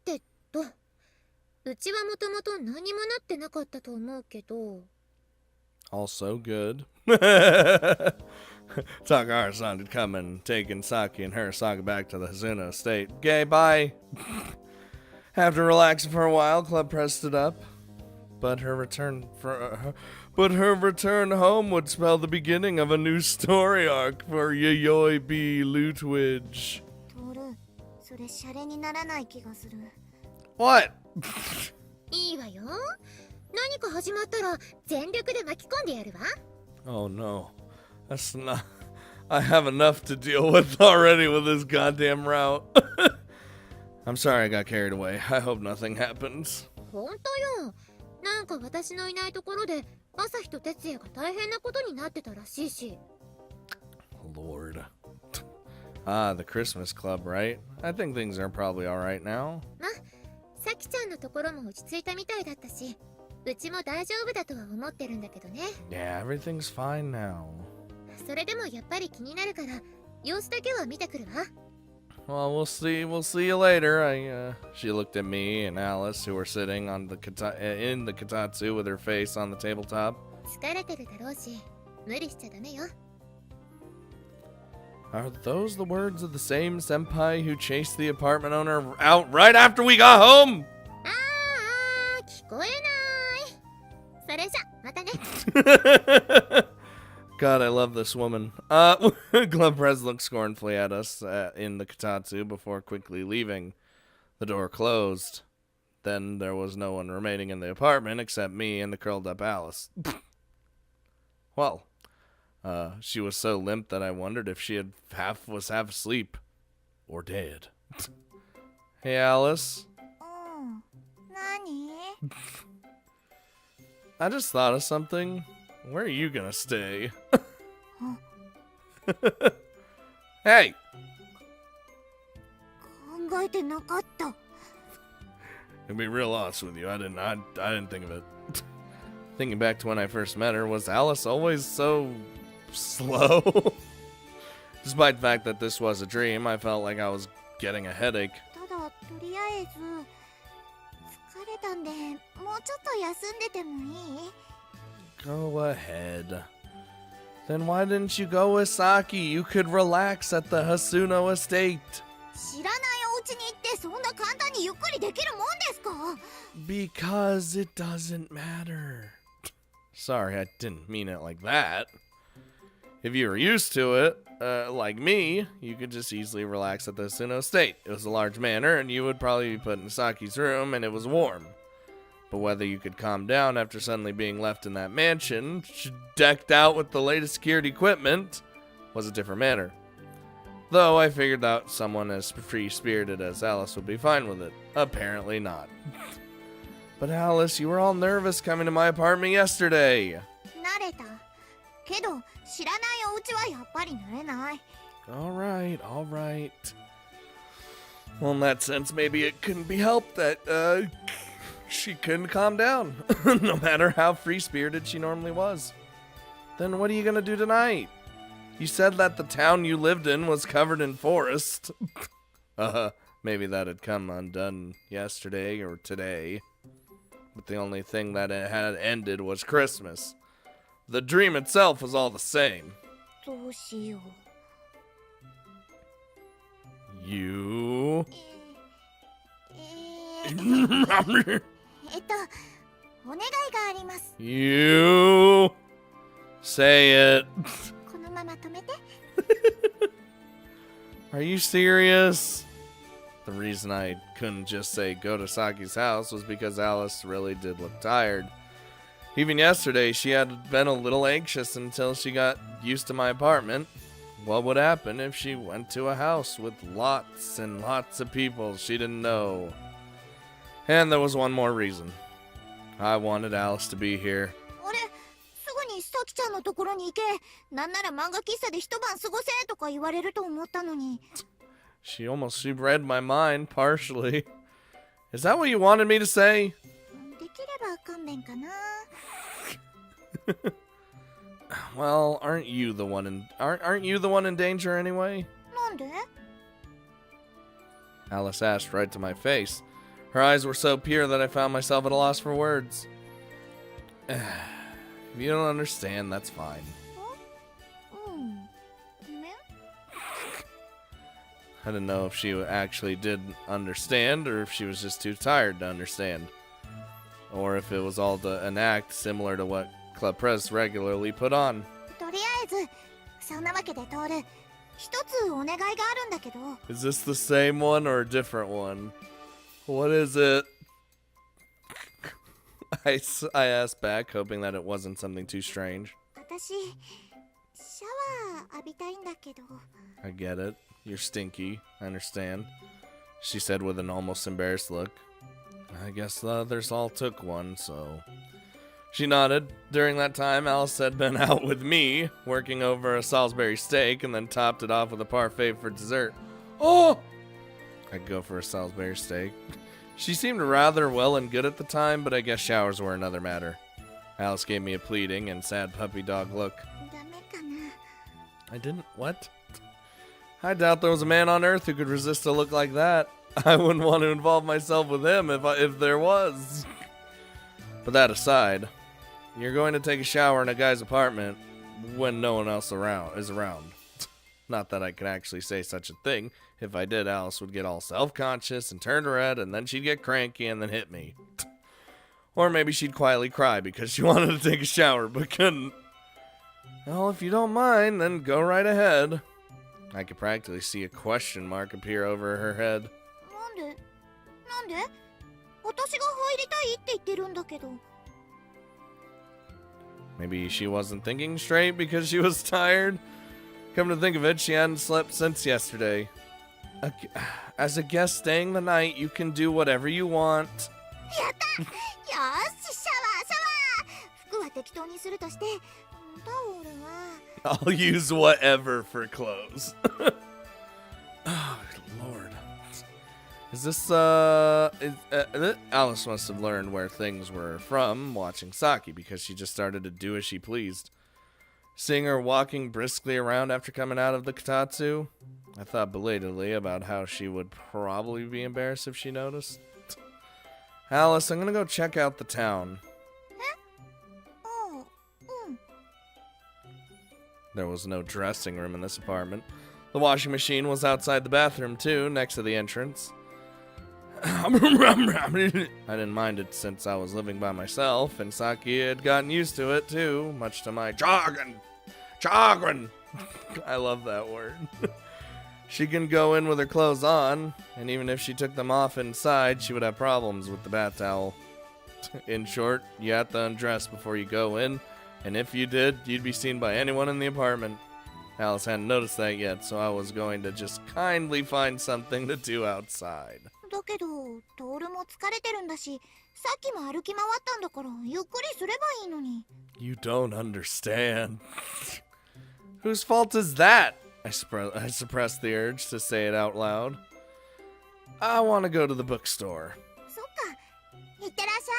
てと、うちはもともと何もなってなかったと思うけど。Also good. Takahara-san had come and taken Saki and her Saga back to the Hazuno estate. Okay, bye. After relaxing for a while, Club pressed it up. But her return home would spell the beginning of a new story arc for Yayoi B. Lutwidge. What? いいわよ。何か始まったら全力で巻き込んでやるわ。Oh no. That's not... I have enough to deal with already with this goddamn route. I'm sorry I got carried away. I hope nothing happens. 本当よ。なんか私のいないところで朝日と哲也が大変なことになってたらしいし。Lord. Ah, the Christmas club, right? I think things are probably alright now. ま、さきちゃんのところも落ち着いたみたいだったし、うちも大丈夫だとは思ってるんだけどね。Yeah, everything's fine now. それでもやっぱり気になるから様子だけは見てくるわ。Well, we'll see you later. She looked at me and Alice, who were sitting on the in the katatsu with her face on the tabletop. 疲れてるだろうし、無理しちゃダメよ。Are those the words of the same senpai who chased the apartment owner out right after we got home? 聞こえない。それじゃ、またね。God, I love this woman. Glove Prez looked scornfully at us in the katatsu before quickly leaving. The door closed. Then there was no one remaining in the apartment except me and the curled up Alice. Well, she was so limp that I wondered if she was half asleep or dead. Hey, Alice. I just thought of something. Where are you gonna stay? Hey! To be real honest with you, I didn't think of it. Thinking back to when I first met her, was Alice always so slow? Despite the fact that this was a dream, I felt like I was getting a headache. Go ahead. Then why didn't you go with Saki? You could relax at the Hasuno estate. Because it doesn't matter. Sorry, I didn't mean it like that. If you were used to it, like me, you could just easily relax at the Hasuno estate. It was a large manor, and you would probably be put in Saki's room, and it was warm. But whether you could calm down after suddenly being left in that mansion, decked out with the latest security equipment, was a different matter. Though I figured that someone as free-spirited as Alice would be fine with it. Apparently not. But Alice, you were all nervous coming to my apartment yesterday. Alright. Well, in that sense, maybe it couldn't be helped that, she couldn't calm down, no matter how free-spirited she normally was. Then what are you gonna do tonight? You said that the town you lived in was covered in forest. Maybe that had come undone yesterday or today. But the only thing that it had ended was Christmas. The dream itself was all the same. You... You... Say it. Are you serious? The reason I couldn't just say go to Saki's house was because Alice really did look tired. Even yesterday, she had been a little anxious until she got used to my apartment. What would happen if she went to a house with lots and lots of people she didn't know? And there was one more reason. I wanted Alice to be here. She read my mind partially. Is that what you wanted me to say? Well, aren't you the one in danger anyway? Alice asked right to my face. Her eyes were so pure that I found myself at a loss for words. If you don't understand, that's fine. うん。ごめん。 I didn't know if she actually did understand or if she was just too tired to understand. Or if it was all an act similar to what Club Press regularly put on. とりあえず、そんなわけでトール、一つお願いがあるんだけど。 Is this the same one or a different one? What is it? I asked back, hoping that it wasn't something too strange. 私、シャワー浴びたいんだけど。 I get it. You're stinky. I understand. She said with an almost embarrassed look. I guess the others all took one, so... She nodded. During that time, Alice had been out with me, working over a Salisbury steak, and then topped it off with a parfait for dessert. Oh! I'd go for a Salisbury steak. She seemed rather well and good at the time, but I guess showers were another matter. Alice gave me a pleading and sad puppy dog look. ダメかな。 I didn't... What? I doubt there was a man on Earth who could resist a look like that. I wouldn't want to involve myself with him if there was. But that aside, you're going to take a shower in a guy's apartment when no one else is around. Not that I could actually say such a thing. If I did, Alice would get all self-conscious and turn red, and then she'd get cranky and then hit me. Or maybe she'd quietly cry because she wanted to take a shower but couldn't. Well, if you don't mind, then go right ahead. I could practically see a question mark appear over her head. なんで私が入りたいって言ってるんだけど。 Maybe she wasn't thinking straight because she was tired. Come to think of it, she hadn't slept since yesterday. As a guest staying the night, you can do whatever you want. やったよーし、シャワーシャワー服は適当にするとして、タオルは I'll use whatever for clothes. Oh, Lord. Is this, Alice must have learned where things were from watching Saki because she just started to do as she pleased. Seeing her walking briskly around after coming out of the Kotatsu, I thought belatedly about how she would probably be embarrassed if she noticed. Alice, I'm gonna go check out the town. うん。 There was no dressing room in this apartment. The washing machine was outside the bathroom too, next to the entrance. I didn't mind it since I was living by myself, and Saki had gotten used to it too, much to my chagrin. I love that word. She can go in with her clothes on, and even if she took them off inside, she would have problems with the bath towel. In short, you have to undress before you go in, and if you did, you'd be seen by anyone in the apartment. Alice hadn't noticed that yet, so I was going to just kindly find something to do outside. だけど、トールも疲れてるんだし、さっきも歩き回ったんだから、ゆっくりすればいいのに。You don't understand. Whose fault is that? I suppressed the urge to say it out loud. I want to go to the bookstore. そっか、いってらっしゃ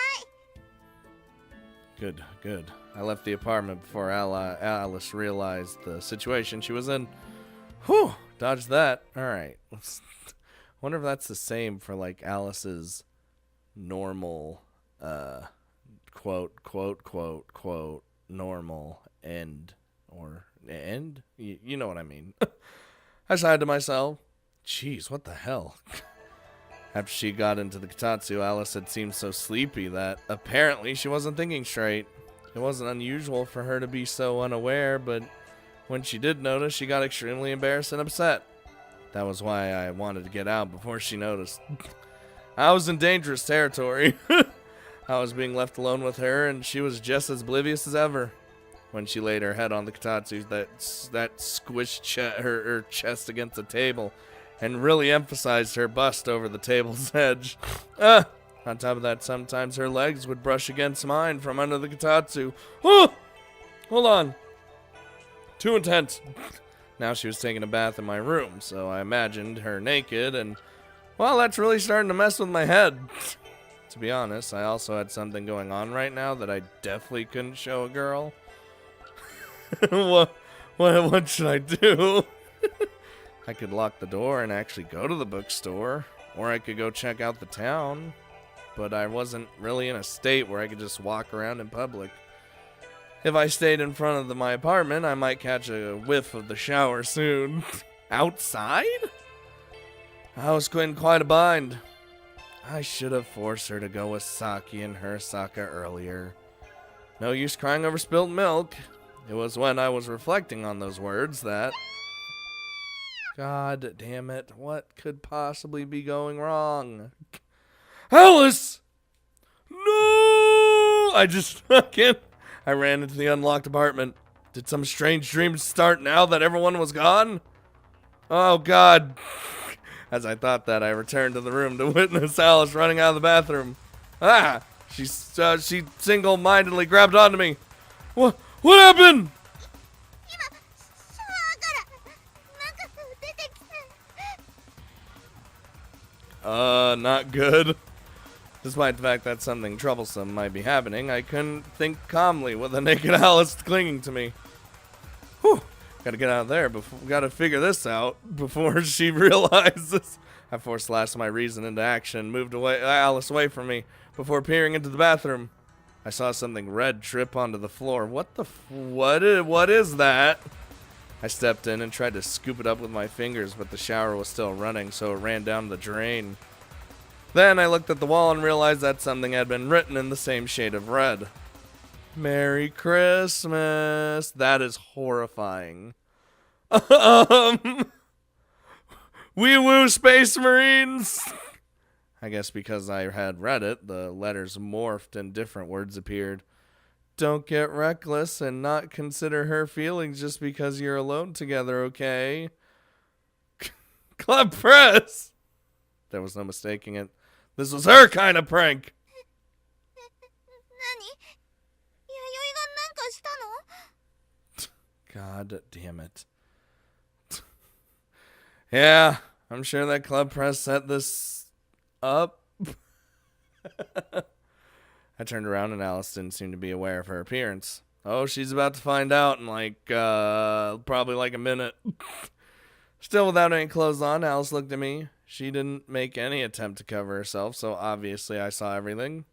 い。 Good. I left the apartment before Alice realized the situation she was in. Whew, dodged that. Alright. Wonder if that's the same for like Alice's normal, quote, normal end. Or end? You know what I mean. I sighed to myself. Jeez, what the hell? After she got into the Kotatsu, Alice had seemed so sleepy that apparently she wasn't thinking straight. It wasn't unusual for her to be so unaware, but when she did notice, she got extremely embarrassed and upset. That was why I wanted to get out before she noticed. I was in dangerous territory. I was being left alone with her, and she was just as oblivious as ever. When she laid her head on the Kotatsu, that squished her chest against the table and really emphasized her bust over the table's edge. On top of that, sometimes her legs would brush against mine from under the Kotatsu. Oh! Hold on. Too intense. Now she was taking a bath in my room, so I imagined her naked, and, well, that's really starting to mess with my head. To be honest, I also had something going on right now that I definitely couldn't show a girl. What should I do? I could lock the door and actually go to the bookstore, Or I could go check out the town. But I wasn't really in a state where I could just walk around in public. If I stayed in front of my apartment, I might catch a whiff of the shower soon. Outside? I was in quite a bind. I should have forced her to go with Saki and Hirasaka earlier. No use crying over spilt milk. It was when I was reflecting on those words that... God damn it, what could possibly be going wrong? Alice! No! I ran into the unlocked apartment. Did some strange dream start now that everyone was gone? Oh, God. As I thought that, I returned to the room to witness Alice running out of the bathroom. Ah! She single-mindedly grabbed onto me. What happened? Not good. Despite the fact that something troublesome might be happening, I couldn't think calmly with a naked Alice clinging to me. Whew. Gotta get out of there. Gotta figure this out before she realizes. I forced last of my reason into action, moved Alice away from me before peering into the bathroom. I saw something red trip onto the floor. What is that? I stepped in and tried to scoop it up with my fingers, but the shower was still running, so it ran down the drain. Then I looked at the wall and realized that something had been written in the same shade of red. Merry Christmas. That is horrifying. Wee woo, Space Marines. I guess because I had read it, the letters morphed and different words appeared. Don't get reckless and not consider her feelings just because you're alone together, okay? Club Press! There was no mistaking it. This was her kind of prank. God damn it. Yeah, I'm sure that Club Press set this up. I turned around and Alice didn't seem to be aware of her appearance. Oh, she's about to find out in probably like a minute. Still without any clothes on, Alice looked at me. She didn't make any attempt to cover herself, so obviously I saw everything.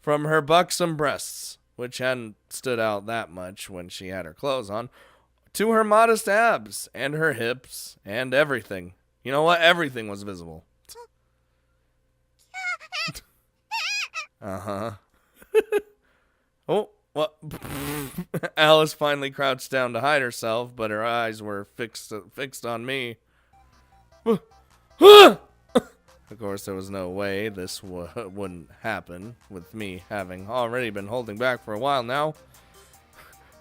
From her buxom breasts, which hadn't stood out that much when she had her clothes on, to her modest abs, and her hips, and everything. You know what? Everything was visible. Uh-huh. Oh, what? Alice finally crouched down to hide herself, but her eyes were fixed on me. Of course, there was no way this wouldn't happen, with me having already been holding back for a while now.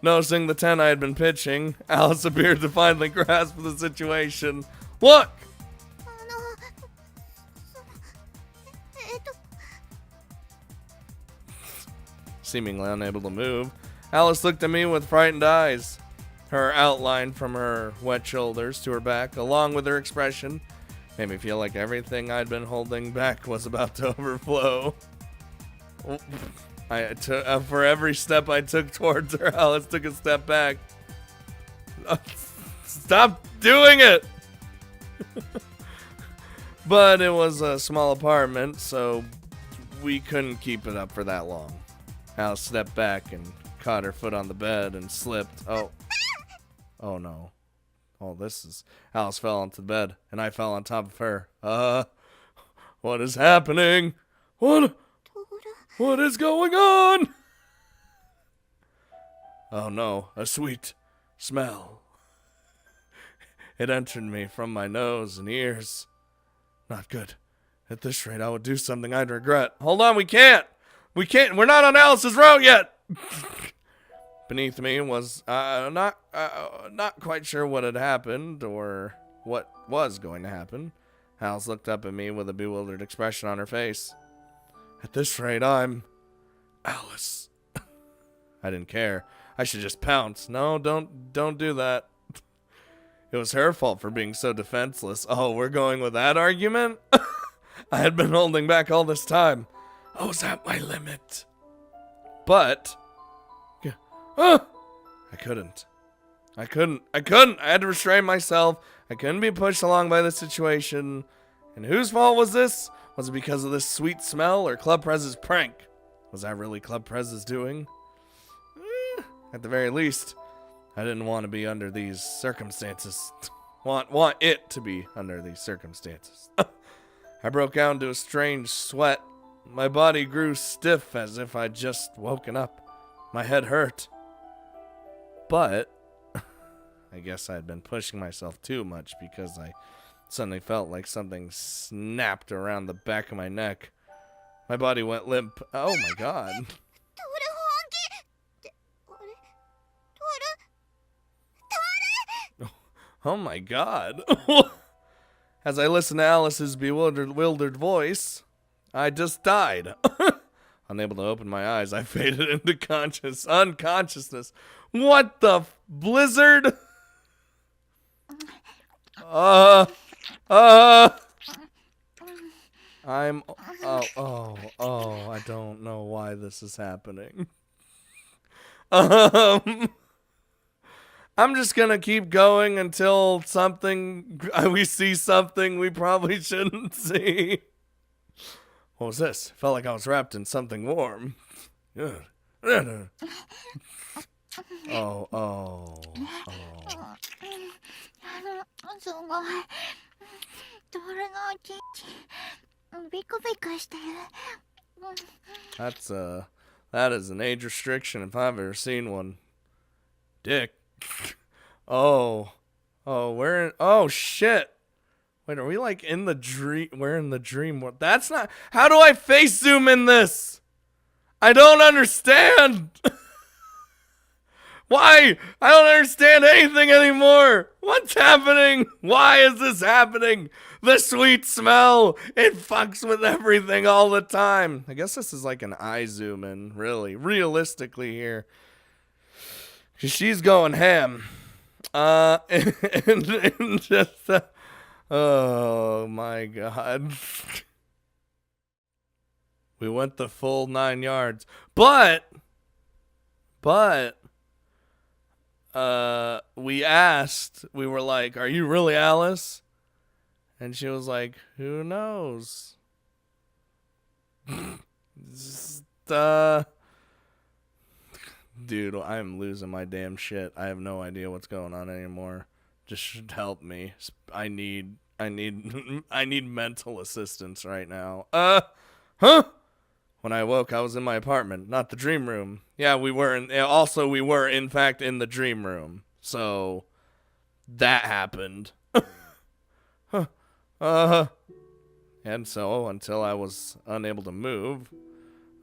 Noticing the 10 I had been pitching, Alice appeared to finally grasp the situation. Look! Seemingly unable to move, Alice looked at me with frightened eyes. Her outline from her wet shoulders to her back, along with her expression, made me feel like everything I'd been holding back was about to overflow. For every step I took towards her, Alice took a step back. Stop doing it! But it was a small apartment, so we couldn't keep it up for that long. Alice stepped back and caught her foot on the bed and slipped. Oh no. Alice fell onto the bed, and I fell on top of her. What is happening? What is going on? Oh no, a sweet smell. It entered me from my nose and ears. Not good. At this rate, I would do something I'd regret. Hold on, we can't. We're not on Alice's route yet. Beneath me was not quite sure what had happened or what was going to happen. Alice looked up at me with a bewildered expression on her face. At this rate, I'm Alice. I didn't care. I should just pounce. No, don't do that. It was her fault for being so defenseless. Oh, we're going with that argument? I had been holding back all this time. I was at my limit. But I couldn't. I had to restrain myself. I couldn't be pushed along by the situation. And whose fault was this? Was it because of this sweet smell or Club Prez's prank? Was that really Club Prez's doing? At the very least, I didn't want to be under these circumstances. Want it to be under these circumstances. I broke out into a strange sweat. My body grew stiff as if I'd just woken up. My head hurt. But I guess I had been pushing myself too much because I suddenly felt like something snapped around the back of my neck. My body went limp. Oh my god. Oh my god. As I listened to Alice's bewildered voice, I just died. Unable to open my eyes, I faded into unconsciousness. What the blizzard? I don't know why this is happening. I'm just gonna keep going until we see something we probably shouldn't see. What was this? Felt like I was wrapped in something warm. Oh. That is an age restriction if I've ever seen one. Dick. Oh, shit. Wait, are we like in the dream? We're in the dream world. That's not. How do I face zoom in this? I don't understand. Why? I don't understand anything anymore. What's happening? Why is this happening? The sweet smell. It fucks with everything all the time. I guess this is like an eye zoom in, really, realistically here. Cause she's going ham. And just, oh my god. We went the full 9 yards. But, we asked, we were like, are you really Alice? And she was like, who knows? Dude, I'm losing my damn shit. I have no idea what's going on anymore. Just help me. I need mental assistance right now. Huh? When I woke, I was in my apartment, not the dream room. Yeah, we were in fact in the dream room. So that happened. And so until I was unable to move,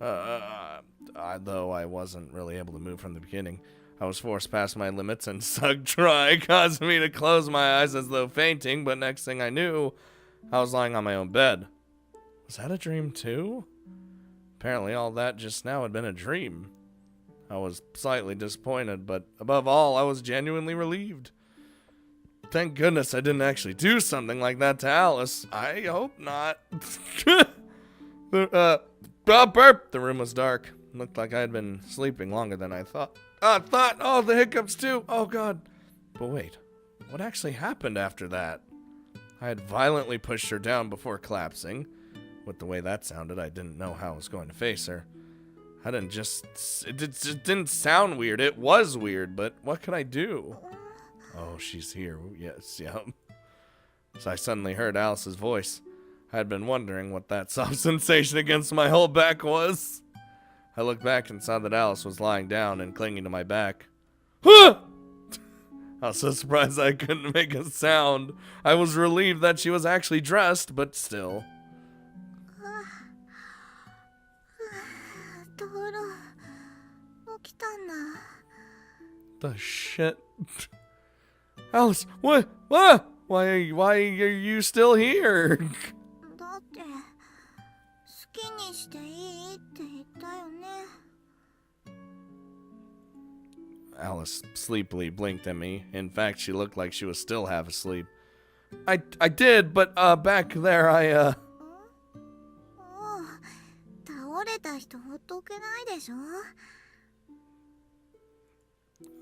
though I wasn't really able to move from the beginning, I was forced past my limits and sucked dry, causing me to close my eyes as though fainting, but next thing I knew, I was lying on my own bed. Was that a dream too? Apparently all that just now had been a dream. I was slightly disappointed, but above all, I was genuinely relieved. Thank goodness I didn't actually do something like that to Alice. I hope not. Burp! The room was dark. Looked like I had been sleeping longer than I thought. Oh, the hiccups too. Oh, God. But wait, what actually happened after that? I had violently pushed her down before collapsing. With the way that sounded, I didn't know how I was going to face her. It just didn't sound weird. It was weird, but what could I do? Oh, she's here. Yes, yeah. So I suddenly heard Alice's voice. I had been wondering what that soft sensation against my whole back was. I looked back and saw that Alice was lying down and clinging to my back. Huh! I was so surprised I couldn't make a sound. I was relieved that she was actually dressed, but still. The shit? Alice, what? Why are you still here? Alice sleepily blinked at me. In fact, she looked like she was still half asleep. I did, but back there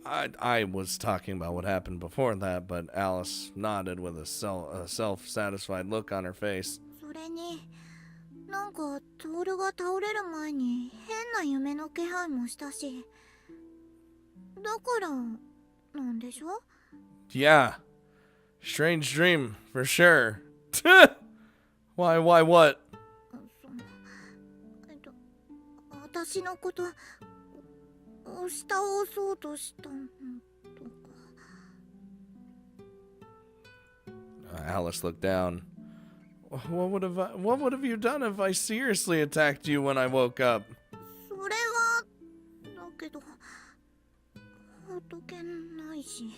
I was talking about what happened before that, but Alice nodded with a self-satisfied look on her face. それになんかトールが倒れる前に変な夢の気配もしたし、だからなんでしょ? Yeah, strange dream for sure. Why what? 私のこと押し倒そうとしたのとか。Alice looked down. What would have you done if I seriously attacked you when I woke up? それはだけど仏ないし。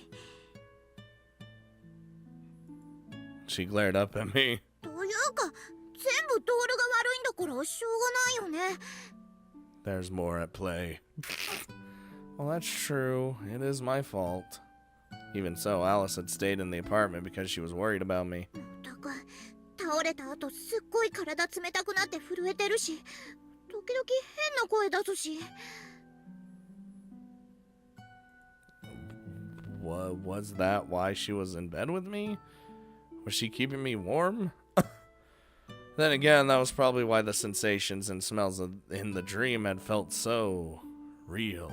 She glared up at me. というか全部トールが悪いんだからしょうがないよね。There's more at play. Well, that's true. It is my fault. Even so, Alice had stayed in the apartment because she was worried about me. だから倒れた後すっごい体冷たくなって震えてるし、時々変な声出すし。Was that why she was in bed with me? Was she keeping me warm? Then again, that was probably why the sensations and smells in the dream had felt so real.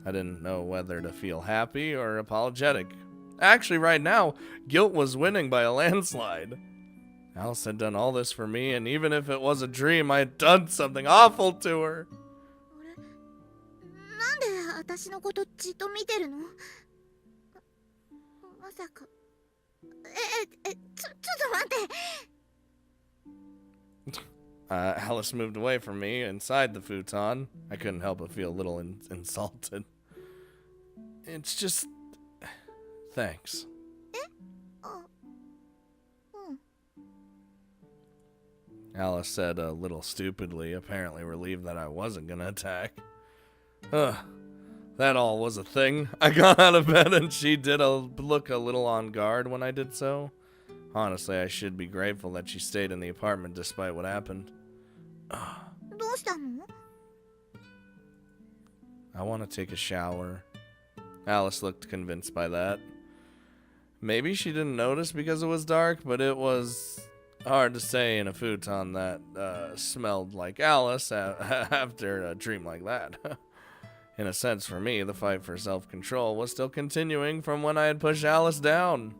I didn't know whether to feel happy or apologetic. Actually, right now, guilt was winning by a landslide. Alice had done all this for me, and even if it was a dream, I had done something awful to her. なんで私のことじっと見てるの？まさか。ちょっと待って。Alice moved away from me inside the futon. I couldn't help but feel a little insulted. It's just... Thanks. Alice said a little stupidly, apparently relieved that I wasn't gonna attack. That all was a thing. I got out of bed and she did look a little on guard when I did so. Honestly, I should be grateful that she stayed in the apartment despite what happened. どうしたの? I want to take a shower. Alice looked convinced by that. Maybe she didn't notice because it was dark, but it was hard to say in a futon that smelled like Alice after a dream like that. In a sense, for me, the fight for self-control was still continuing from when I had pushed Alice down.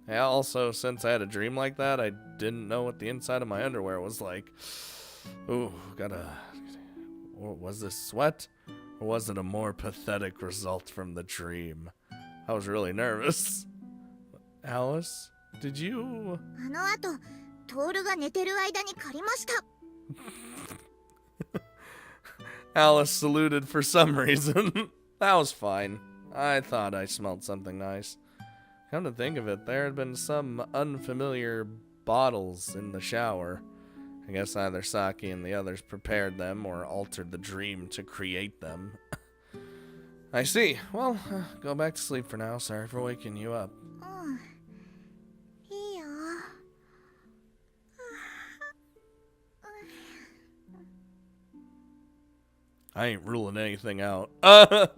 Also, since I had a dream like that, I didn't know what the inside of my underwear was like. Ooh, was this sweat? Or was it a more pathetic result from the dream? I was really nervous. Alice, did you... あの後、トールが寝てる間に借りました。Alice saluted for some reason. That was fine. I thought I smelled something nice. Come to think of it, there had been some unfamiliar bottles in the shower. I guess either Saki and the others prepared them or altered the dream to create them. I see. Well, go back to sleep for now. Sorry for waking you up. いいよ。I ain't ruling anything out. I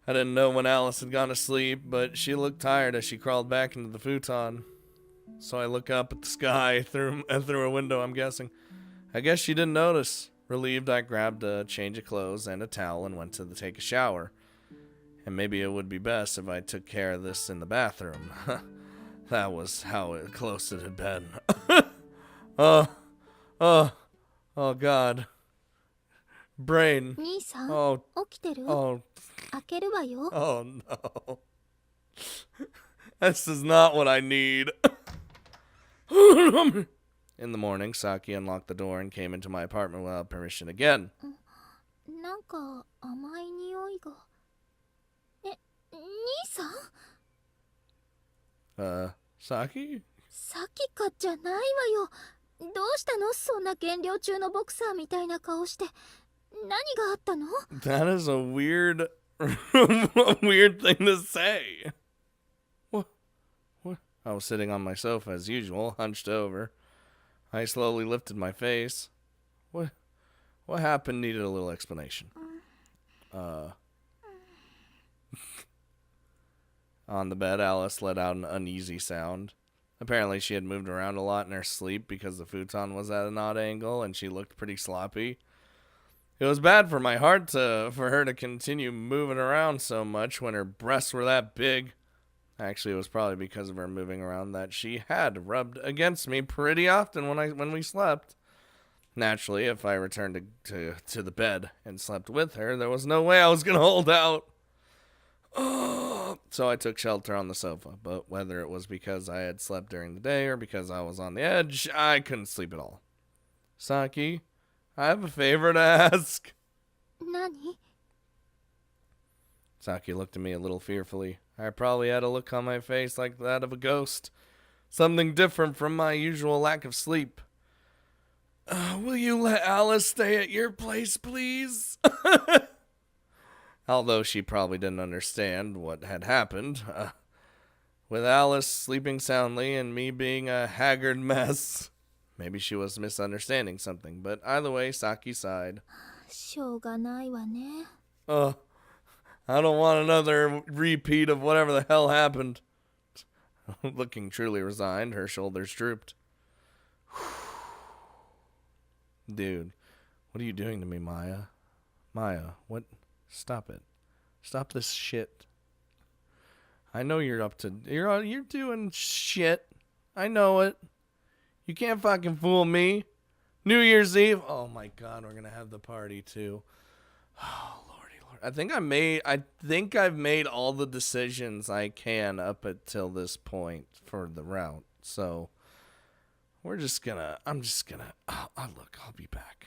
didn't know when Alice had gone to sleep, but she looked tired as she crawled back into the futon. So I look up at the sky through a window, I'm guessing. I guess she didn't notice. Relieved, I grabbed a change of clothes and a towel and went to take a shower. And maybe it would be best if I took care of this in the bathroom. That was how close it had been. Oh God. Brain. 兄さん、 Oh, 起きてる? oh, 開けるわよ。 oh no. This is not what I need. In the morning, Saki unlocked the door and came into my apartment without permission again. なんか甘い匂いが。兄さん? Saki? さっきかじゃないわよ。どうしたの？そんな減量中のボクサーみたいな顔して。何があったの? That is a weird weird thing to say. What? I was sitting on my sofa as usual, hunched over. I slowly lifted my face. What happened needed a little explanation. On the bed, Alice let out an uneasy sound. Apparently, she had moved around a lot in her sleep because the futon was at an odd angle and she looked pretty sloppy. It was bad for my heart for her to continue moving around so much when her breasts were that big. Actually, it was probably because of her moving around that she had rubbed against me pretty often when we slept. Naturally, if I returned to the bed and slept with her, there was no way I was going to hold out. So I took shelter on the sofa, but whether it was because I had slept during the day or because I was on the edge, I couldn't sleep at all. Saki, I have a favor to ask. Nani? Saki looked at me a little fearfully. I probably had a look on my face like that of a ghost. Something different from my usual lack of sleep. Will you let Alice stay at your place, please? Although she probably didn't understand what had happened. With Alice sleeping soundly and me being a haggard mess. Maybe she was misunderstanding something, but either way, Saki sighed. しょうがないわね。 I don't want another repeat of whatever the hell happened. Looking truly resigned, her shoulders drooped. Dude, what are you doing to me, Maya? Maya, what? Stop it. Stop this shit. I know you're up to... You're doing shit. I know it. You can't fucking fool me. New Year's Eve. Oh my god, we're gonna have the party too. Oh, lordy lord. I think I've made all the decisions I can up until this point for the route. So I'm just gonna look, I'll be back.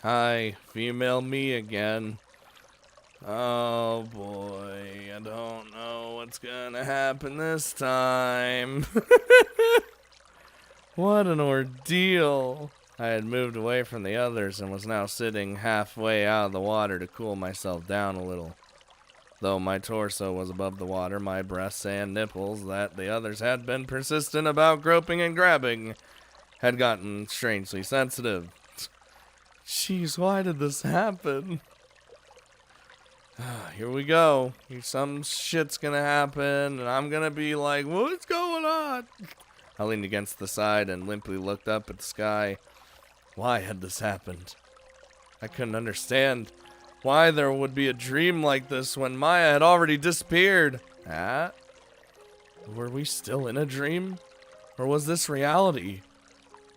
Hi, female me again. Oh boy, I don't know what's gonna happen this time. What an ordeal. I had moved away from the others and was now sitting halfway out of the water to cool myself down a little. Though my torso was above the water, my breasts and nipples that the others had been persistent about groping and grabbing had gotten strangely sensitive. Jeez, why did this happen? Here we go. Some shit's gonna happen, and I'm gonna be like, what's going on? I leaned against the side and limply looked up at the sky. Why had this happened? I couldn't understand why there would be a dream like this when Maia had already disappeared. Were we still in a dream? Or was this reality?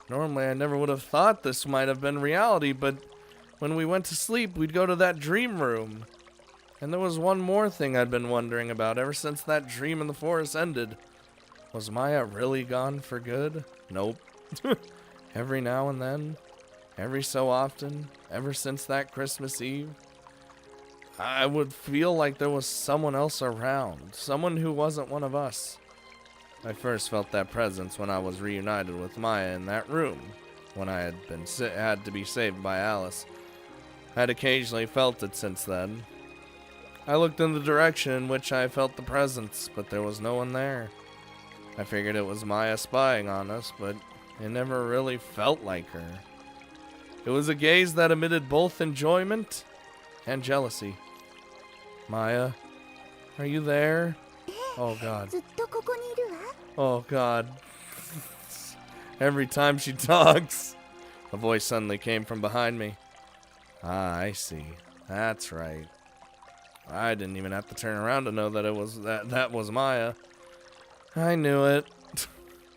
Normally, I never would have thought this might have been reality, but when we went to sleep, we'd go to that dream room. And there was one more thing I'd been wondering about ever since that dream in the forest ended. Was Maia really gone for good? Nope. Every now and then, every so often, ever since that Christmas Eve, I would feel like there was someone else around, someone who wasn't one of us. I first felt that presence when I was reunited with Maia in that room, when I had to be saved by Alice. I had occasionally felt it since then. I looked in the direction in which I felt the presence, but there was no one there. I figured it was Maia spying on us, but it never really felt like her. It was a gaze that emitted both enjoyment and jealousy. Maia, are you there? Oh god. ずっとここにいるわ。 Oh god. Every time she talks, a voice suddenly came from behind me. Ah, I see. That's right. I didn't even have to turn around to know that it was that was Maia. I knew it.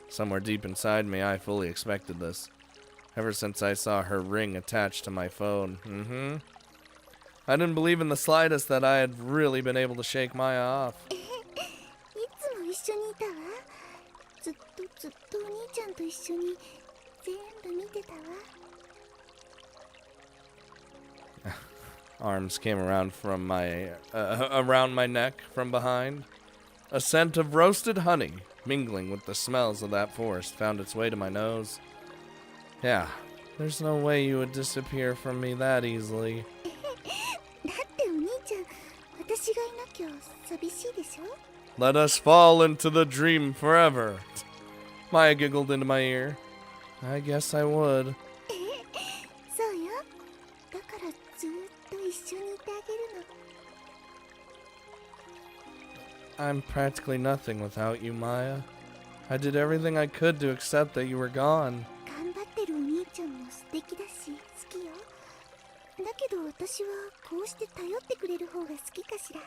Somewhere deep inside me, I fully expected this. Ever since I saw her ring attached to my phone. I didn't believe in the slightest that I had really been able to shake Maia off. いつも一緒にいたわ。ずっとお兄ちゃんと一緒に全部見てたわ。 Arms came around around my neck from behind. A scent of roasted honey, mingling with the smells of that forest, found its way to my nose. Yeah, there's no way you would disappear from me that easily. だってお兄ちゃん、私がいなきゃ寂しいでしょ？ Let us fall into the dream forever. Maia giggled into my ear. I guess I would. そうよ。だからずっと一緒にいてあげるの。I'm practically nothing without you, Maya. I did everything I could to accept that you were gone. 頑張ってるお兄ちゃんも素敵だし好きよ。だけど私はこうして頼ってくれる方が好きかしら。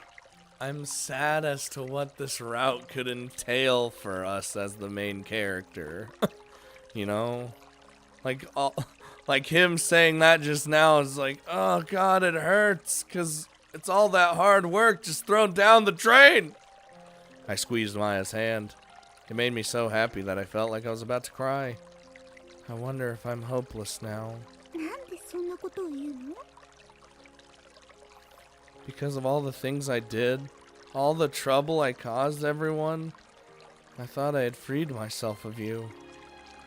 I'm sad as to what this route could entail for us as the main character. You know? Like him saying that just now is like, oh god, it hurts, cause it's all that hard work just thrown down the drain. I squeezed Maya's hand. It made me so happy that I felt like I was about to cry. I wonder if I'm hopeless now. なんでそんなことを言うの？ Because of all the things I did, all the trouble I caused everyone, I thought I had freed myself of you.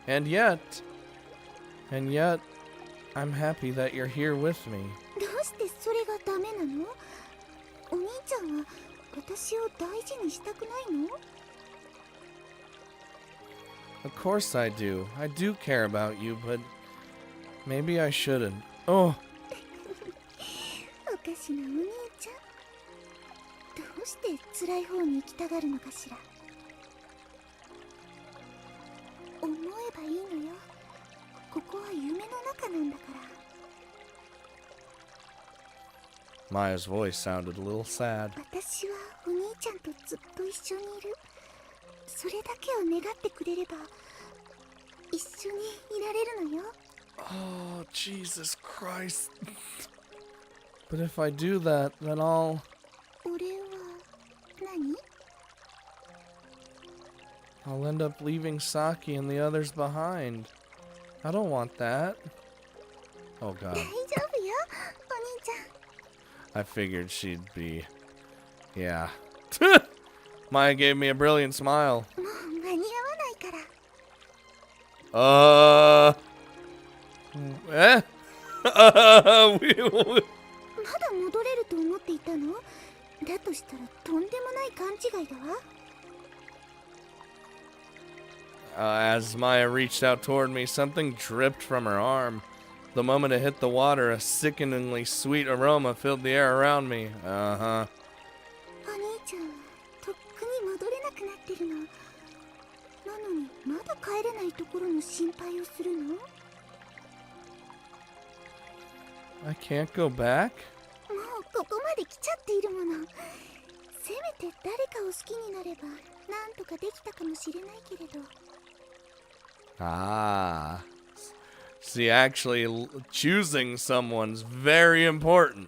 And yet, I'm happy that you're here with me. どうしてそれがダメなの？お兄ちゃんは私を大事にしたくないの？ Of course I do. I do care about you, but maybe I shouldn't. Oh, おかしなお兄ちゃん。どうして辛い方に行きたがるのかしら。思えばいいのよ。ここは夢の中なんだから。 Maya's voice sounded a little sad. 私はお兄ちゃんとずっと一緒にいる。それだけを願ってくれれば一緒にいられるのよ。 Oh, Jesus Christ. But if I do that, then I'll... 俺は何？ I'll end up leaving Saki and the others behind. I don't want that. Oh god. 大丈夫よ、お兄ちゃん。 I figured she'd be... Yeah. Maya gave me a brilliant smile. もう間に合わないから。 Eh? まだ戻れると思っていたの？だとしたらとんでもない勘違いだわ。 As Maya reached out toward me, something dripped from her arm. The moment it hit the water, a sickeningly sweet aroma filled the air around me. Uh-huh. お兄ちゃんはとっくに戻れなくなってるの。なのにまだ帰れないところの心配をするの？ I can't go back? もうここまで来ちゃっているもの。せめて誰かを好きになればなんとかできたかもしれないけれど。 Ah. See, actually, choosing someone's very important.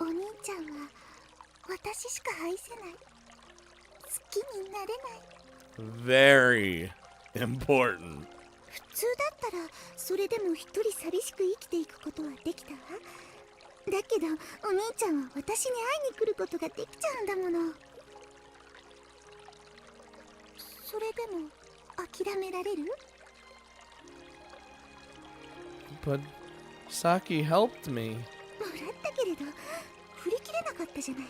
お兄ちゃんは私しか愛せない。好きになれない。 Very important. 普通だったらそれでも一人寂しく生きていくことはできたわ。だけどお兄ちゃんは私に会いに来ることができちゃうんだもの。それでも諦められる？ But Saki helped me. もらったけれど振り切れなかったじゃない。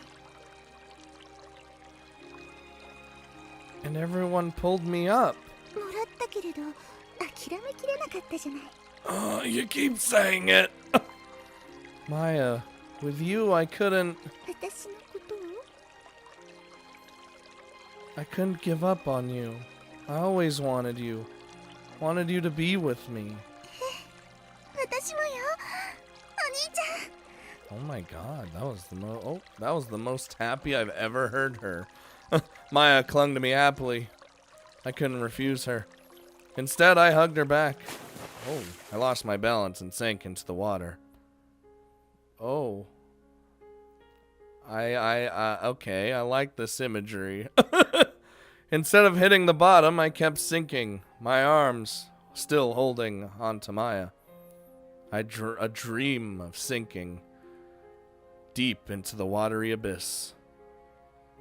And everyone pulled me up. もらったけれど諦めきれなかったじゃない。 Oh, you keep saying it. Maya, with you I couldn't... 私のことを？ I couldn't give up on you. I always wanted you. Wanted you to be with me. 私もよ、お兄ちゃん。 Oh my god, that was the most happy I've ever heard her. Maya clung to me happily. I couldn't refuse her. Instead, I hugged her back. Oh, I lost my balance and sank into the water. Oh. Okay, I like this imagery. Instead of hitting the bottom, I kept sinking, my arms still holding onto Maya. A dream of sinking deep into the watery abyss.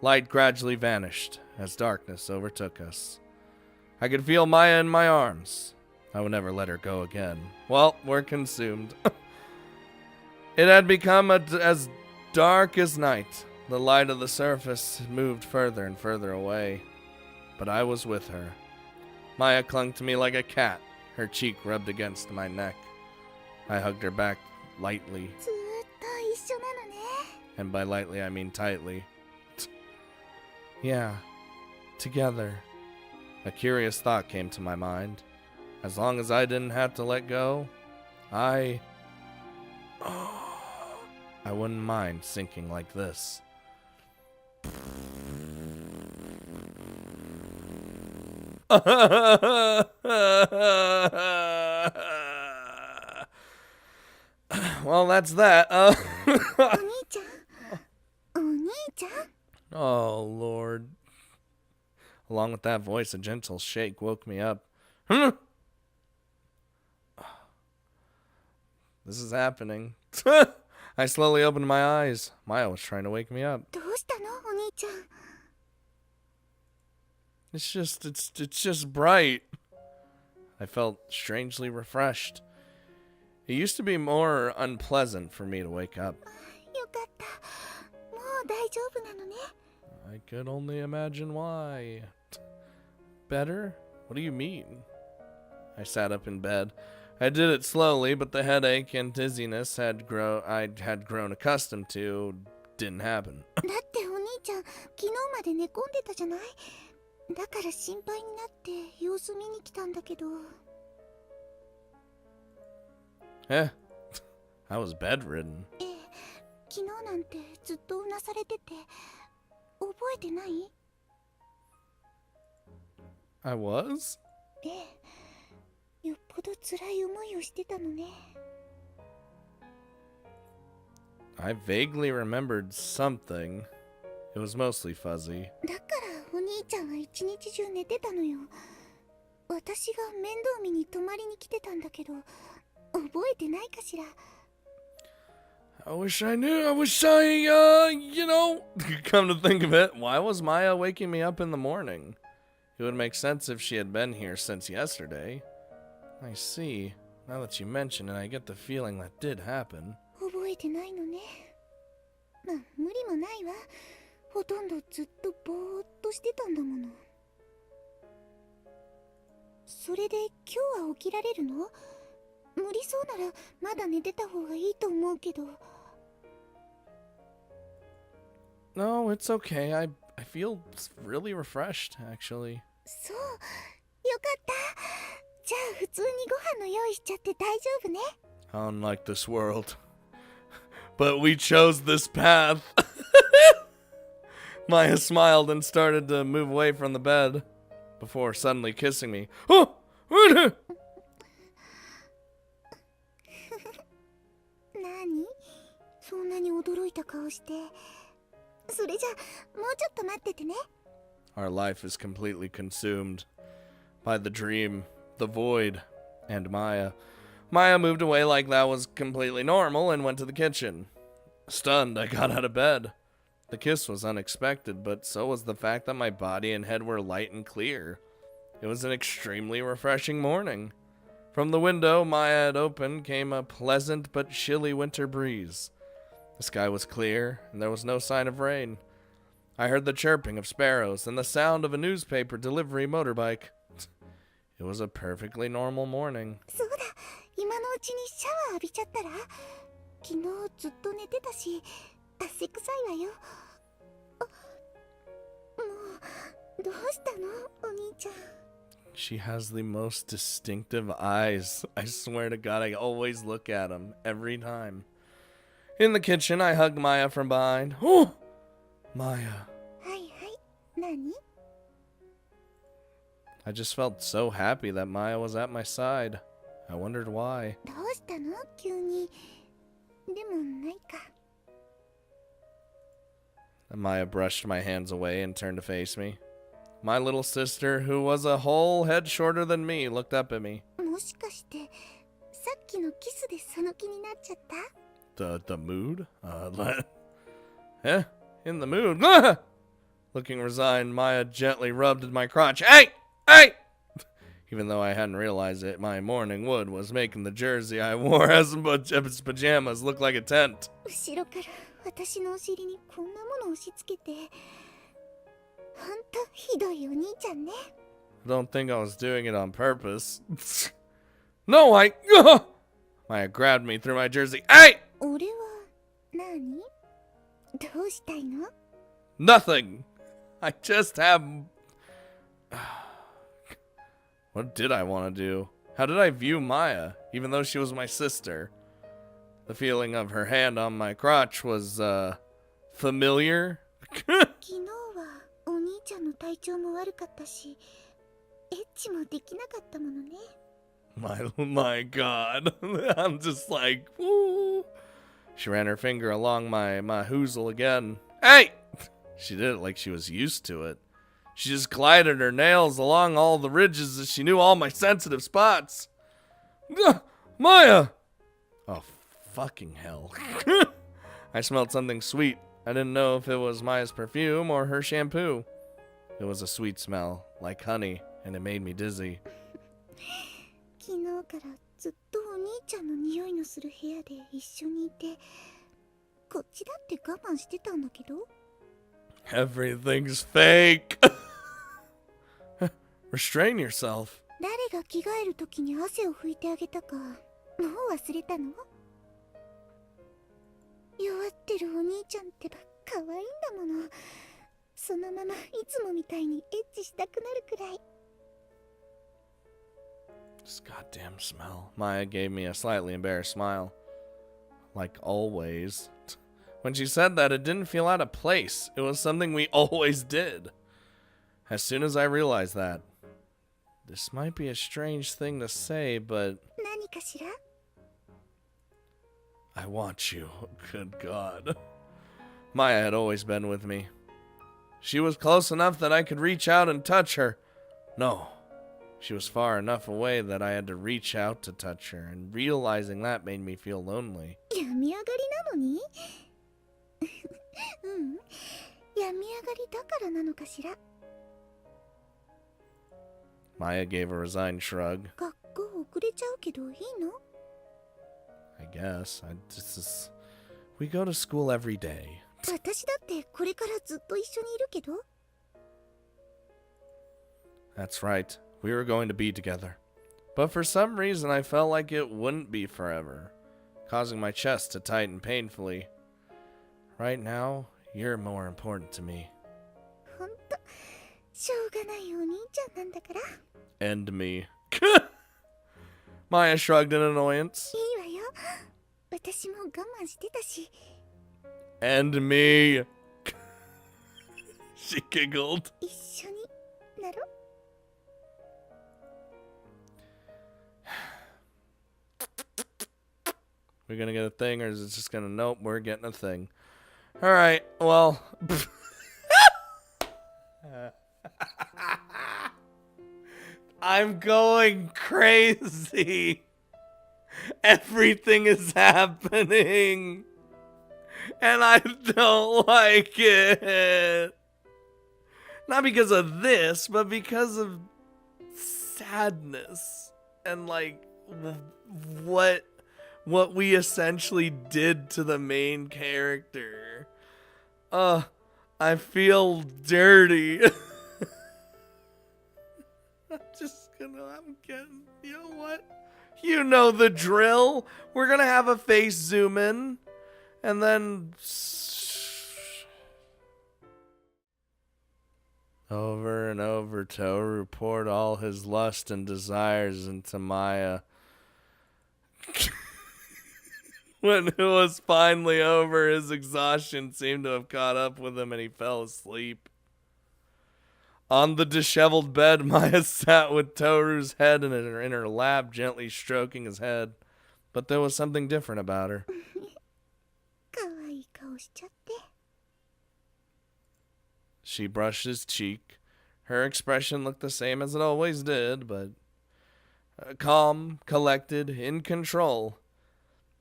Light gradually vanished as darkness overtook us. I could feel Maya in my arms. I would never let her go again. Well, we're consumed. It had become as dark as night. The light of the surface moved further and further away. But I was with her. Maya clung to me like a cat, her cheek rubbed against my neck. I hugged her back lightly. ずーっと一緒なのね。 And by lightly, I mean tightly. Yeah, together. A curious thought came to my mind. As long as I didn't have to let go, I wouldn't mind sinking like this. Well, that's that. お兄ちゃん、お兄ちゃん。 Oh, Lord. Along with that voice, a gentle shake woke me up. This is happening. I slowly opened my eyes. Maia was trying to wake me up. どうしたのお兄ちゃん。 It's just bright. I felt strangely refreshed. It used to be more unpleasant for me to wake up. よかった。もう大丈夫なのね。 I could only imagine why. Better? What do you mean? I sat up in bed. I did it slowly, but the headache and dizziness I had grown accustomed to didn't happen. だってお兄ちゃん、昨日まで寝込んでたじゃない。だから心配になって様子見に来たんだけど。 I was bedridden. ええ、昨日なんてずっとうなされてて、覚えてない？ I was? ええ、よっぽど辛い思いをしてたのね。 I vaguely remembered something. It was mostly fuzzy. だからお兄ちゃんは一日中寝てたのよ。私が面倒見に泊まりに来てたんだけど、覚えてないかしら。 I wish I knew. Come to think of it, why was Maia waking me up in the morning? It would make sense if she had been here since yesterday. I see. Now that you mention it, I get the feeling that did happen. 覚えてないのね。まあ無理もないわ。ほとんどずっとぼーっとしてたんだもの。それで今日は起きられるの？無理そうならまだ寝てた方がいいと思うけど。 No, it's okay. I feel really refreshed, actually. そう、よかった。じゃあ普通にご飯の用意しちゃって大丈夫ね。 Unlike this world. But we chose this path. Maia smiled and started to move away from the bed before suddenly kissing me. Oh! 何？そんなに驚いた顔して。それじゃあもうちょっと待っててね。 Our life is completely consumed by the dream, the void, and Maia. Maia moved away like that was completely normal and went to the kitchen. Stunned, I got out of bed. The kiss was unexpected, but so was the fact that my body and head were light and clear. It was an extremely refreshing morning. From the window Maia had opened came a pleasant but chilly winter breeze. The sky was clear, and there was no sign of rain. I heard the chirping of sparrows and the sound of a newspaper delivery motorbike. It was a perfectly normal morning. そうだ、今のうちにシャワー浴びちゃったら。昨日ずっと寝てたし、汗臭いわよ。あ、もう、どうしたのお兄ちゃん。 She has the most distinctive eyes. I swear to God, I always look at them every time. In the kitchen, I hugged Maia from behind. Oh! Maia. はいはい、何？ I just felt so happy that Maia was at my side. I wondered why. どうしたの急に。でもないか。 Maia brushed my hands away and turned to face me. My little sister, who was a whole head shorter than me, looked up at me. もしかして、さっきのキスでその気になっちゃった？ The mood? In the mood. Looking resigned, Maia gently rubbed at my crotch. Hey! Hey! Even though I hadn't realized it, my morning wood was making the jersey I wore as its pajamas look like a tent. 後ろから私のお尻にこんなもの押し付けて。ほんとひどいお兄ちゃんね。 I don't think I was doing it on purpose. No, Maia grabbed me through my jersey. Hey! 俺は何？どうしたいの？ Nothing. I just have... What did I want to do? How did I view Maia, even though she was my sister? The feeling of her hand on my crotch was, familiar. 昨日はお兄ちゃんの体調も悪かったし、エッチもできなかったものね。My God. I'm just like, woo. She ran her finger along my hoozle again. Hey! She did it like she was used to it. She just glided her nails along all the ridges as she knew all my sensitive spots. Maia! Oh, fucking hell. I smelled something sweet. I didn't know if it was Maia's perfume or her shampoo. It was a sweet smell, like honey, and it made me dizzy. 昨日からずっとお兄ちゃんの匂いのする部屋で一緒にいて、こっちだって我慢してたんだけど。Everything's fake. Restrain yourself. 誰が着替えるときに汗を拭いてあげたか、もう忘れたの？弱ってるお兄ちゃんってば可愛いんだもの。そのままいつもみたいにエッチしたくなるくらい。This goddamn smell. Maia gave me a slightly embarrassed smile. Like always. When she said that, it didn't feel out of place. It was something we always did. As soon as I realized that, this might be a strange thing to say, but... 何かしら？ I want you. Good God. Maia had always been with me. She was close enough that I could reach out and touch her. No. She was far enough away that I had to reach out to touch her, and realizing that made me feel lonely. 病み上がりなのに？うん。病み上がりだからなのかしら？ Maia gave a resigned shrug. 学校遅れちゃうけどいいの？ I guess. We go to school every day. 私だってこれからずっと一緒にいるけど。 That's right. We were going to be together. But for some reason I felt like it wouldn't be forever, causing my chest to tighten painfully. Right now, you're more important to me. ほんと、しょうがないお兄ちゃんなんだから。 And me. Maia shrugged in annoyance. いいわよ。私も我慢してたし。 And me. She giggled. 一緒になろ。 We're gonna get a thing, or is it just gonna... Nope, we're getting a thing. Alright, well... I'm going crazy. Everything is happening. And I don't like it. Not because of this, but because of sadness. And like, what we essentially did to the main character. I feel dirty. I'm getting, you know what? You know the drill. We're gonna have a face zoom in, and then over and over, Toru poured all his lust and desires into Maia. When it was finally over, his exhaustion seemed to have caught up with him and he fell asleep. On the disheveled bed, Maia sat with Toru's head in her lap, gently stroking his head. But there was something different about her. 可愛い顔しちゃって。 She brushed his cheek. Her expression looked the same as it always did, but calm, collected, in control.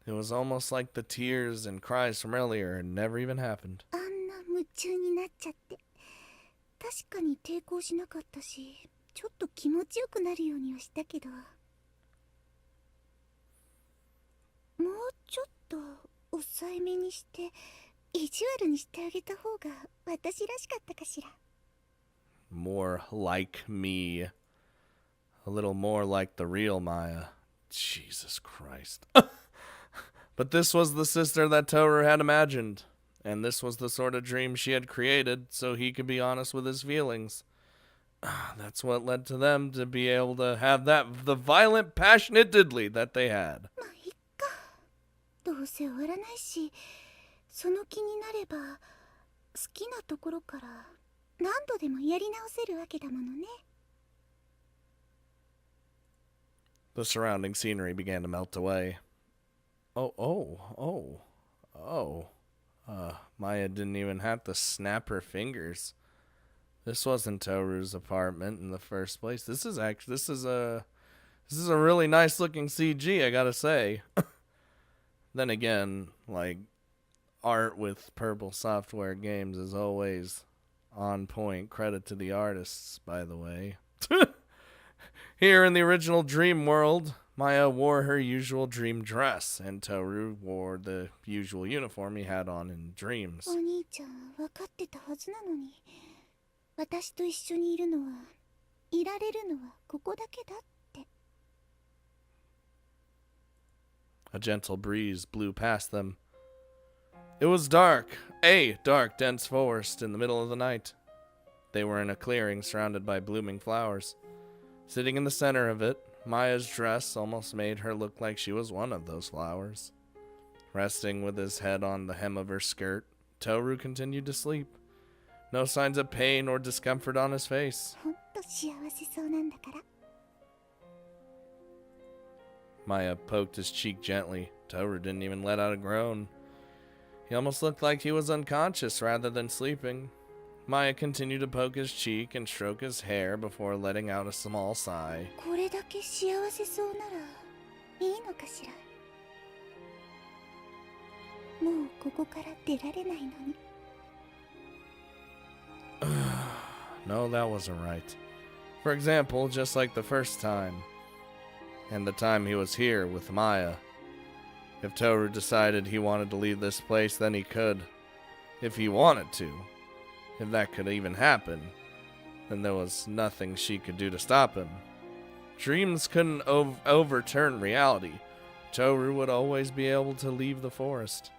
It was almost like the tears and cries from earlier had never even happened. あんな夢中になっちゃって。確かに抵抗しなかったし、ちょっと気持ちよくなるようにはしたけど。もうちょっと抑えめにして、意地悪にしてあげた方が私らしかったかしら。 More like me. A little more like the real Maia. Jesus Christ. But this was the sister that Toru had imagined. And this was the sort of dream she had created so he could be honest with his feelings. That's what led to them to be able to have the violent, passionate diddly that they had. まあいっか。どうせ終わらないし、その気になれば好きなところから何度でもやり直せるわけだものね。The surrounding scenery began to melt away. Oh. Maya didn't even have to snap her fingers. This wasn't Toru's apartment in the first place. This is a really nice looking CG, I gotta say. Then again, like, art with Purple Software games is always on point. Credit to the artists, by the way. Here in the original Dream World, Maia wore her usual dream dress, and Toru wore the usual uniform he had on in dreams. お兄ちゃん分かってたはずなのに、私と一緒にいるのは、いられるのはここだけだって。A gentle breeze blew past them. It was dark, a dark, dense forest in the middle of the night. They were in a clearing surrounded by blooming flowers. Sitting in the center of it, Maya's dress almost made her look like she was one of those flowers. Resting with his head on the hem of her skirt, Toru continued to sleep. No signs of pain or discomfort on his face. ほんと幸せそうなんだから。Maia poked his cheek gently. Toru didn't even let out a groan. He almost looked like he was unconscious rather than sleeping. Maia continued to poke his cheek and stroke his hair before letting out a small sigh. これだけ幸せそうならいいのかしら。もうここから出られないのに。No, that wasn't right. For example, just like the first time, and the time he was here with Maia. If Toru decided he wanted to leave this place, then he could. If he wanted to. If that could even happen, then there was nothing she could do to stop him. Dreams couldn't overturn reality. Toru would always be able to leave the forest.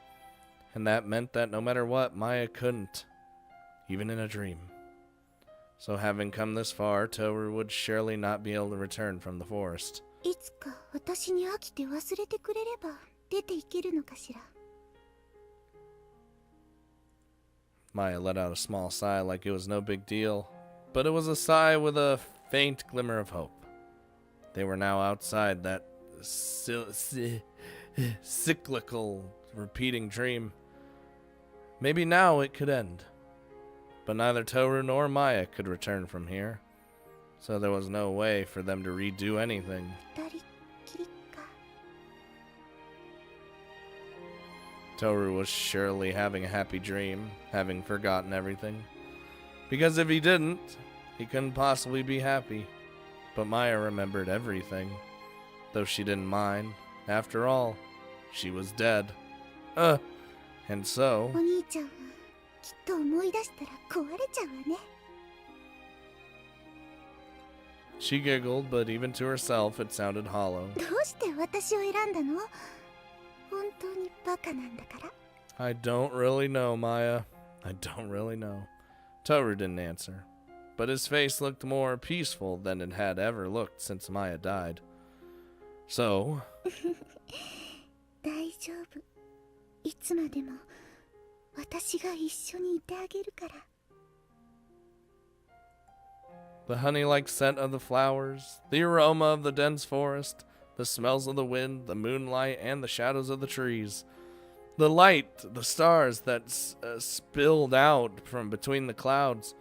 And that meant that no matter what, Maia couldn't. Even in a dream. So having come this far, Toru would surely not be able to return from the forest. いつか私に飽きて忘れてくれれば出ていけるのかしら。Maia let out a small sigh like it was no big deal, but it was a sigh with a faint glimmer of hope. They were now outside that cyclical, repeating dream. Maybe now it could end. But neither Toru nor Maia could return from here, so there was no way for them to redo anything. 二人っきりか。Toru was surely having a happy dream, having forgotten everything. Because if he didn't, he couldn't possibly be happy. But Maia remembered everything, though she didn't mind. After all, she was dead. And so... お兄ちゃんはきっと思い出したら壊れちゃうわね。She giggled, but even to herself it sounded hollow. どうして私を選んだの？本当にバカなんだから。I don't really know, Maia. I don't really know. Toru didn't answer, but his face looked more peaceful than it had ever looked since Maia died. So... 大丈夫。いつまでも私が一緒にいてあげるから。The honey-like scent of the flowers, the aroma of the dense forest, the smells of the wind, the moonlight, and the shadows of the trees. The light, the stars that spilled out from between the clouds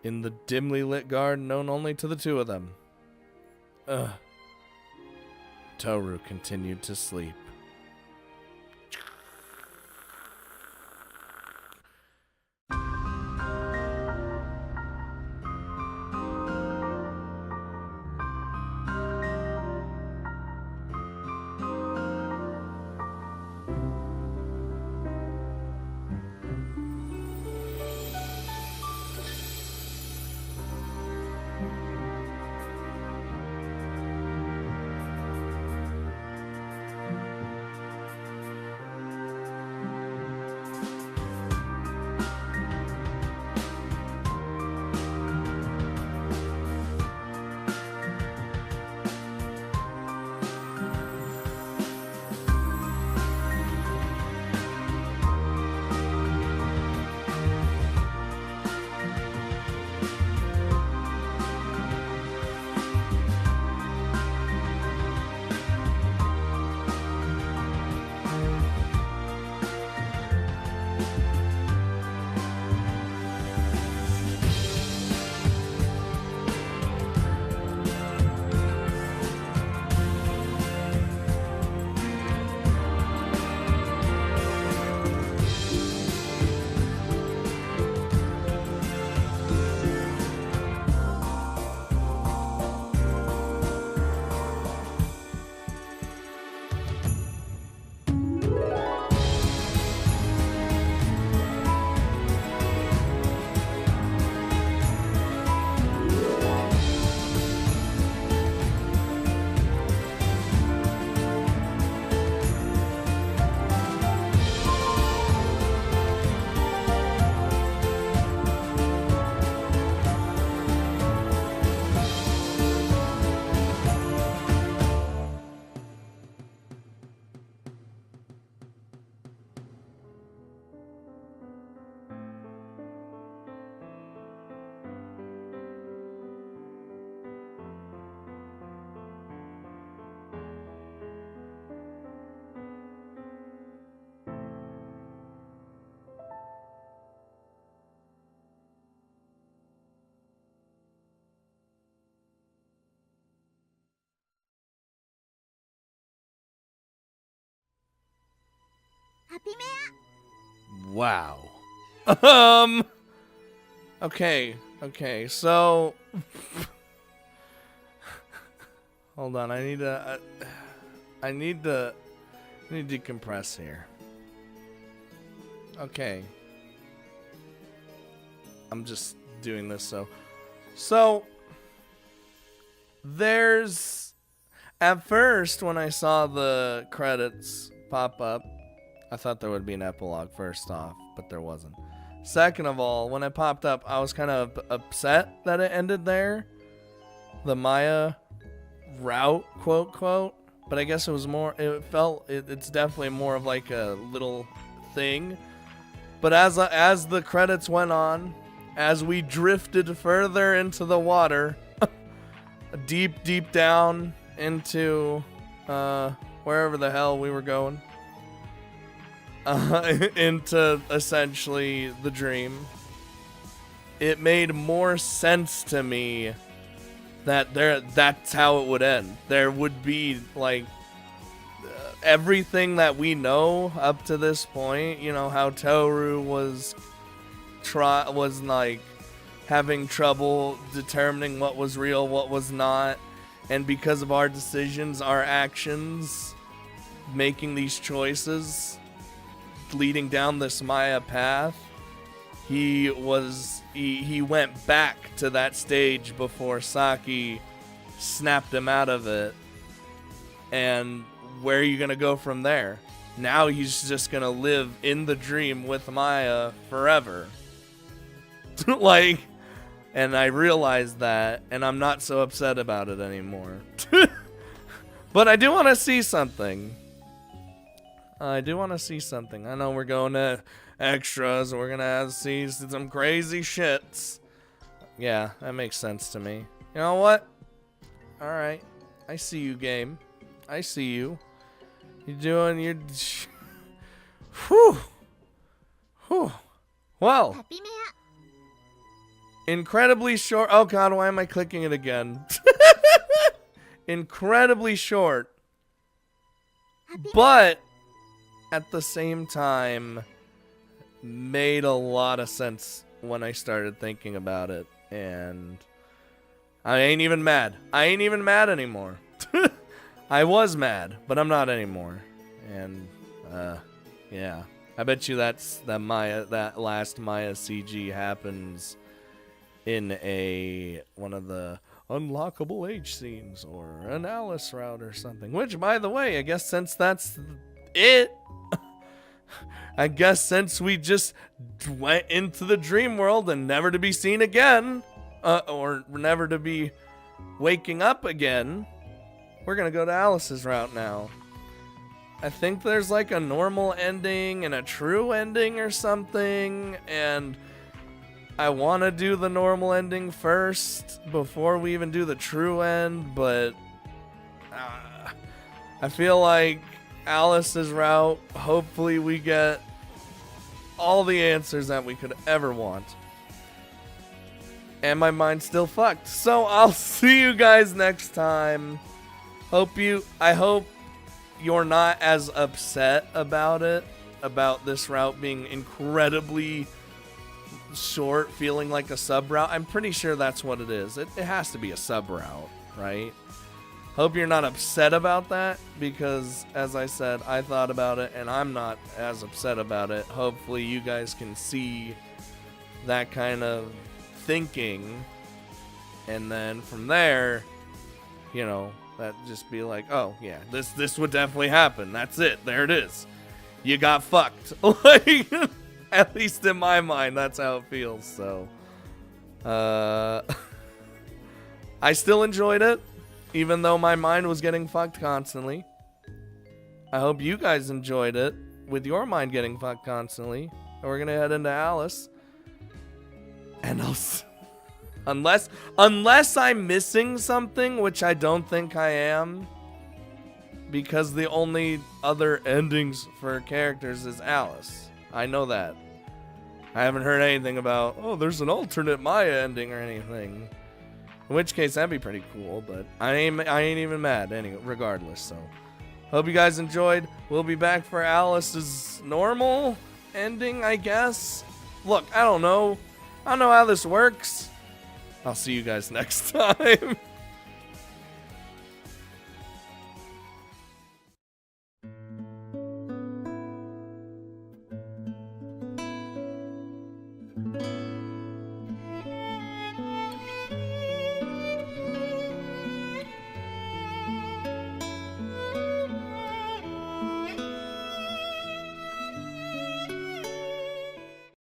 in the dimly lit garden known only to the two of them. Toru continued to sleep. Wow. Okay, so hold on, I need to decompress here. Okay. I'm just doing this so there's, at first when I saw the credits pop up, I thought there would be an epilogue first off, but there wasn't. Second of all, when it popped up, I was kind of upset that it ended there. The Maia route, quote, but I guess it was more, it's definitely more of like a little thing. But as the credits went on, as we drifted further into the water, deep down into wherever the hell we were going, into essentially the dream, it made more sense to me that that's how it would end. There would be like everything that we know up to this point, you know, how Toru was like having trouble determining what was real, what was not, and because of our decisions, our actions, making these choices, leading down this Maia path, he went back to that stage before Saki snapped him out of it. And where are you gonna go from there? Now he's just gonna live in the dream with Maia forever. Like, and I realized that, and I'm not so upset about it anymore. But I do want to see something. I know we're going to extras, we're gonna see some crazy shits. Yeah, that makes sense to me. You know what? Alright. I see you, game. I see you. You're doing your... Whew. Well. Incredibly short... Oh god, why am I clicking it again? Incredibly short. But... at the same time, made a lot of sense when I started thinking about it, and I ain't even mad. I ain't even mad anymore. I was mad, but I'm not anymore. And yeah, I bet you that last Maia CG happens in one of the unlockable H scenes or an Alice route or something. Which, by the way, I guess since that's it, I guess since we just went into the dream world and never to be seen again, or never to be waking up again, we're gonna go to Alice's route now. I think there's like a normal ending and a true ending or something, and I want to do the normal ending first before we even do the true end, but I feel like Alice's route, hopefully we get all the answers that we could ever want. And my mind's still fucked. So I'll see you guys next time. I hope you're not as upset about it, about this route being incredibly short, feeling like a sub route. I'm pretty sure that's what it is. It has to be a sub route, right? Hope you're not upset about that, because as I said, I thought about it and I'm not as upset about it. Hopefully you guys can see that kind of thinking, and then from there, you know, that just be like, oh yeah, this would definitely happen. That's it. There it is. You got fucked. Like, at least in my mind, that's how it feels. So, I still enjoyed it, even though my mind was getting fucked constantly. I hope you guys enjoyed it with your mind getting fucked constantly. And we're gonna head into Alice. And unless I'm missing something, which I don't think I am, because the only other endings for characters is Alice. I know that. I haven't heard anything about, oh, there's an alternate Maia ending or anything. In which case, that'd be pretty cool, but I ain't even mad regardless, so. Hope you guys enjoyed. We'll be back for Alice's normal ending, I guess. Look, I don't know how this works. I'll see you guys next time.